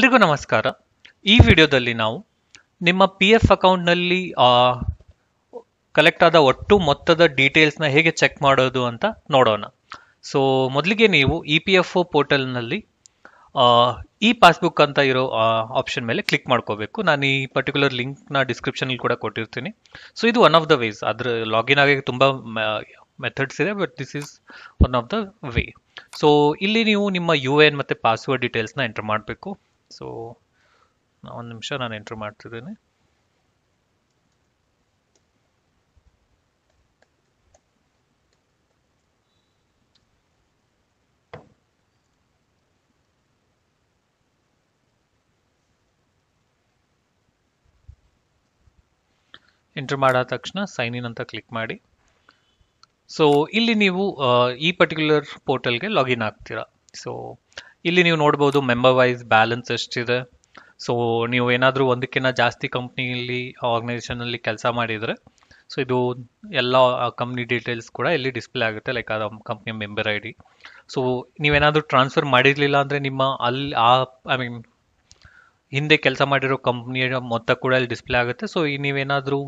ಎಲ್ರಿಗೂ ನಮಸ್ಕಾರ. ಈ ವಿಡಿಯೋದಲ್ಲಿ ನಾವು ನಿಮ್ಮ ಪಿ ಎಫ್ ಅಕೌಂಟ್ನಲ್ಲಿ ಕಲೆಕ್ಟ್ ಆದ ಒಟ್ಟು ಮೊತ್ತದ ಡೀಟೇಲ್ಸ್ನ ಹೇಗೆ ಚೆಕ್ ಮಾಡೋದು ಅಂತ ನೋಡೋಣ. ಸೊ ಮೊದಲಿಗೆ ನೀವು ಇ ಪಿ ಎಫ್ ಒ ಪೋರ್ಟಲ್ನಲ್ಲಿ ಇ ಪಾಸ್ಬುಕ್ ಅಂತ ಇರೋ ಆಪ್ಷನ್ ಮೇಲೆ ಕ್ಲಿಕ್ ಮಾಡ್ಕೋಬೇಕು. ನಾನು ಈ ಪರ್ಟಿಕ್ಯುಲರ್ ಲಿಂಕ್ನ ಡಿಸ್ಕ್ರಿಪ್ಷನಲ್ಲಿ ಕೂಡ ಕೊಟ್ಟಿರ್ತೀನಿ. ಸೊ ಇದು ಒನ್ ಆಫ್ ದ ವೇಸ್. ಅದ್ರ ಲಾಗಿನ್ ಆಗಿ ತುಂಬ ಮೆಥಡ್ಸ್ ಇದೆ, but this is one of the way. So ಇಲ್ಲಿ ನೀವು ನಿಮ್ಮ ಯು ಎನ್ ಮತ್ತು ಪಾಸ್ವರ್ಡ್ ಡೀಟೇಲ್ಸ್ನ ಎಂಟರ್ ಮಾಡಬೇಕು. ಸೊ ಒಂದು ನಿಮಿಷ, ನಾನು ಎಂಟರ್ ಮಾಡ್ತಿದ್ದೀನಿ. ಎಂಟರ್ ಮಾಡಾದ ತಕ್ಷಣ ಸೈನ್ ಇನ್ ಅಂತ ಕ್ಲಿಕ್ ಮಾಡಿ. ಸೊ ಇಲ್ಲಿ ನೀವು ಈ ಪರ್ಟಿಕ್ಯುಲರ್ ಪೋರ್ಟಲ್ಗೆ ಲಾಗಿನ್ ಆಗ್ತೀರಾ. ಸೊ ಇಲ್ಲಿ ನೀವು ನೋಡ್ಬೋದು ಮೆಂಬರ್ ವೈಸ್ ಬ್ಯಾಲೆನ್ಸ್ ಎಷ್ಟಿದೆ. ಸೊ ನೀವು ಏನಾದರೂ ಒಂದಕ್ಕಿಂತ ಜಾಸ್ತಿ ಕಂಪ್ನಿಯಲ್ಲಿ ಆರ್ಗನೈಸೇಷನಲ್ಲಿ ಕೆಲಸ ಮಾಡಿದರೆ ಸೊ ಇದು ಎಲ್ಲ ಕಂಪ್ನಿ ಡೀಟೇಲ್ಸ್ ಕೂಡ ಇಲ್ಲಿ ಡಿಸ್ಪ್ಲೇ ಆಗುತ್ತೆ, ಲೈಕ್ ಆ ಕಂಪ್ನಿಯ ಮೆಂಬರ್ ಐ ಡಿ. ಸೊ ನೀವೇನಾದರೂ ಟ್ರಾನ್ಸ್ಫರ್ ಮಾಡಿರಲಿಲ್ಲ ಅಂದರೆ ನಿಮ್ಮ ಐ ಮೀನ್ ಹಿಂದೆ ಕೆಲಸ ಮಾಡಿರೋ ಕಂಪ್ನಿಯ ಮೊತ್ತ ಕೂಡ ಇಲ್ಲಿ ಡಿಸ್ಪ್ಲೇ ಆಗುತ್ತೆ. ಸೊ ನೀವೇನಾದರೂ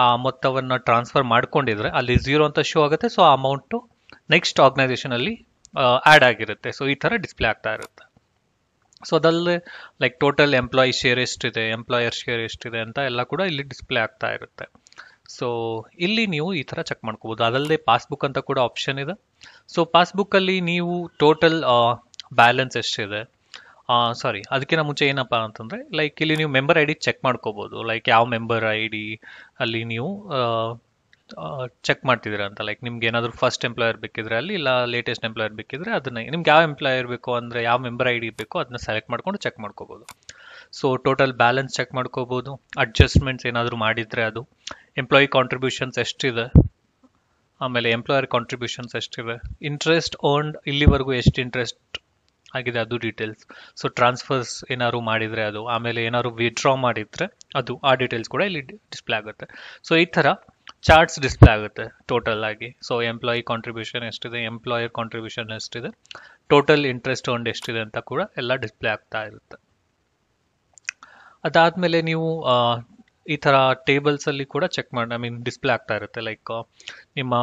ಆ ಮೊತ್ತವನ್ನು ಟ್ರಾನ್ಸ್ಫರ್ ಮಾಡ್ಕೊಂಡಿದ್ರೆ ಅಲ್ಲಿ 0 ಅಂತ ಶೋ ಆಗುತ್ತೆ. ಸೊ ಆ ಅಮೌಂಟು ನೆಕ್ಸ್ಟ್ ಆರ್ಗನೈಸೇಷನಲ್ಲಿ ಆ್ಯಡ್ ಆಗಿರುತ್ತೆ. ಸೊ ಈ ಥರ ಡಿಸ್ಪ್ಲೇ ಆಗ್ತಾ ಇರುತ್ತೆ. ಸೊ ಅದಲ್ಲದೆ ಲೈಕ್ ಟೋಟಲ್ ಎಂಪ್ಲಾಯಿ ಶೇರ್ ಎಷ್ಟಿದೆ, ಎಂಪ್ಲಾಯರ್ ಶೇರ್ ಎಷ್ಟಿದೆ ಅಂತ ಎಲ್ಲ ಕೂಡ ಇಲ್ಲಿ ಡಿಸ್ಪ್ಲೇ ಆಗ್ತಾ ಇರುತ್ತೆ. ಸೊ ಇಲ್ಲಿ ನೀವು ಈ ಥರ ಚೆಕ್ ಮಾಡ್ಕೋಬೋದು. ಅದಲ್ಲದೆ ಪಾಸ್ಬುಕ್ ಅಂತ ಕೂಡ ಆಪ್ಷನ್ ಇದೆ. ಸೊ ಪಾಸ್ಬುಕ್ಕಲ್ಲಿ ನೀವು ಟೋಟಲ್ ಬ್ಯಾಲೆನ್ಸ್ ಎಷ್ಟಿದೆ, ಸಾರಿ ಅದಕ್ಕಿಂತ ಮುಂಚೆ ಏನಪ್ಪ ಅಂತಂದರೆ ಲೈಕ್ ಇಲ್ಲಿ ನೀವು ಮೆಂಬರ್ ಐ ಡಿ ಚೆಕ್ ಮಾಡ್ಕೋಬೋದು. ಲೈಕ್ ಯಾವ ಮೆಂಬರ್ ಐ ಡಿ ಅಲ್ಲಿ ನೀವು ಚೆಕ್ ಮಾಡ್ತಿದ್ದೀರಾ ಅಂತ. ಲೈಕ್ ನಿಮ್ಗೆ ಏನಾದರೂ ಫಸ್ಟ್ ಎಂಪ್ಲಾಯರ್ ಬೇಕಿದ್ರೆ ಅಲ್ಲಿ, ಇಲ್ಲ ಲೇಟೆಸ್ಟ್ ಎಂಪ್ಲಾಯರ್ ಬೇಕಿದ್ರೆ ಅದನ್ನ, ನಿಮ್ಗೆ ಯಾವ ಎಂಪ್ಲಾಯರ್ ಬೇಕೋ ಅಂದರೆ ಯಾವ ಮೆಂಬರ್ ಐ ಡಿ ಬೇಕೋ ಅದನ್ನ ಸೆಲೆಕ್ಟ್ ಮಾಡ್ಕೊಂಡು ಚೆಕ್ ಮಾಡ್ಕೋಬೋದು. ಸೊ ಟೋಟಲ್ ಬ್ಯಾಲೆನ್ಸ್ ಚೆಕ್ ಮಾಡ್ಕೋಬೋದು. ಅಡ್ಜಸ್ಟ್ಮೆಂಟ್ಸ್ ಏನಾದರೂ ಮಾಡಿದರೆ ಅದು, ಎಂಪ್ಲಾಯಿ ಕಾಂಟ್ರಿಬ್ಯೂಷನ್ಸ್ ಎಷ್ಟಿದೆ, ಆಮೇಲೆ ಎಂಪ್ಲಾಯರ್ ಕಾಂಟ್ರಿಬ್ಯೂಷನ್ಸ್ ಎಷ್ಟಿದೆ, ಇಂಟ್ರೆಸ್ಟ್ ಅರ್ನ್ಡ್ ಇಲ್ಲಿವರೆಗೂ ಎಷ್ಟು ಇಂಟ್ರೆಸ್ಟ್ ಆಗಿದೆ ಅದು ಡೀಟೇಲ್ಸ್. ಸೊ ಟ್ರಾನ್ಸ್ಫರ್ಸ್ ಏನಾದ್ರು ಮಾಡಿದರೆ ಅದು, ಆಮೇಲೆ ಏನಾದ್ರು ವಿಡ್ರಾ ಮಾಡಿದರೆ ಅದು, ಆ ಡೀಟೇಲ್ಸ್ ಕೂಡ ಇಲ್ಲಿ ಡಿಸ್ಪ್ಲೇ ಆಗುತ್ತೆ. ಸೊ ಈ ಥರ ಚಾರ್ಟ್ಸ್ ಡಿಸ್ಪ್ಲೇ ಆಗುತ್ತೆ ಟೋಟಲ್ ಆಗಿ. ಸೊ ಎಂಪ್ಲಾಯಿ ಕಾಂಟ್ರಿಬ್ಯೂಷನ್ ಎಷ್ಟಿದೆ, ಎಂಪ್ಲಾಯರ್ ಕಾಂಟ್ರಿಬ್ಯೂಷನ್ ಎಷ್ಟಿದೆ, ಟೋಟಲ್ ಇಂಟ್ರೆಸ್ಟ್ ಅರ್ನ್ಡ್ ಎಷ್ಟಿದೆ ಅಂತ ಕೂಡ ಎಲ್ಲ ಡಿಸ್ಪ್ಲೇ ಆಗ್ತಾ ಇರುತ್ತೆ. ಅದಾದಮೇಲೆ ನೀವು ಈ ಥರ ಟೇಬಲ್ಸಲ್ಲಿ ಕೂಡ ಚೆಕ್ ಮಾಡಿ, ಐ ಮೀನ್ ಡಿಸ್ಪ್ಲೇ ಆಗ್ತಾ ಇರುತ್ತೆ. ಲೈಕ್ ನಿಮ್ಮ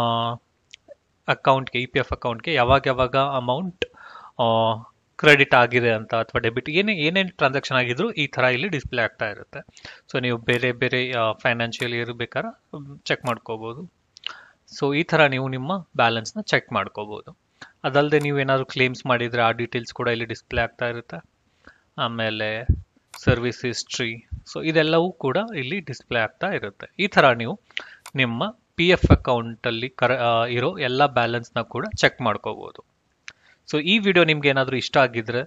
ಅಕೌಂಟ್ಗೆ, ಇ ಪಿ ಎಫ್ ಅಕೌಂಟ್ಗೆ ಯಾವಾಗ ಅಮೌಂಟ್ ಕ್ರೆಡಿಟ್ ಆಗಿದೆ ಅಂತ ಅಥವಾ ಡೆಬಿಟ್ ಏನೇನು ಟ್ರಾನ್ಸಾಕ್ಷನ್ ಆಗಿದ್ರು ಈ ಥರ ಇಲ್ಲಿ ಡಿಸ್ಪ್ಲೇ ಆಗ್ತಾ ಇರುತ್ತೆ. ಸೊ ನೀವು ಬೇರೆ ಬೇರೆ ಫೈನಾನ್ಷಿಯಲ್ ಇಯರ್ ಬೇಕಾದ್ರೆ ಚೆಕ್ ಮಾಡ್ಕೋಬೋದು. ಸೊ ಈ ಥರ ನೀವು ನಿಮ್ಮ ಬ್ಯಾಲೆನ್ಸ್ನ ಚೆಕ್ ಮಾಡ್ಕೋಬೋದು. ಅದಲ್ಲದೆ ನೀವು ಏನಾದರೂ ಕ್ಲೇಮ್ಸ್ ಮಾಡಿದರೆ ಆ ಡೀಟೇಲ್ಸ್ ಕೂಡ ಇಲ್ಲಿ ಡಿಸ್ಪ್ಲೇ ಆಗ್ತಾ ಇರುತ್ತೆ. ಆಮೇಲೆ ಸರ್ವಿಸ್ ಹಿಸ್ಟ್ರಿ, ಸೊ ಇದೆಲ್ಲವೂ ಕೂಡ ಇಲ್ಲಿ ಡಿಸ್ಪ್ಲೇ ಆಗ್ತಾ ಇರುತ್ತೆ. ಈ ಥರ ನೀವು ನಿಮ್ಮ ಪಿ ಎಫ್ ಅಕೌಂಟಲ್ಲಿ ಇರೋ ಎಲ್ಲ ಬ್ಯಾಲೆನ್ಸ್ನ ಕೂಡ ಚೆಕ್ ಮಾಡ್ಕೋಬೋದು. ಸೊ ಈ ವಿಡಿಯೋ ನಿಮ್ಗೆ ಏನಾದರೂ ಇಷ್ಟ ಆಗಿದ್ರೆ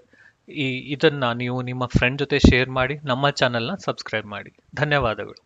ಇದನ್ನು ನೀವು ನಿಮ್ಮ ಫ್ರೆಂಡ್ ಜೊತೆ ಶೇರ್ ಮಾಡಿ, ನಮ್ಮ ಚಾನಲ್ನ ಸಬ್ಸ್ಕ್ರೈಬ್ ಮಾಡಿ. ಧನ್ಯವಾದಗಳು.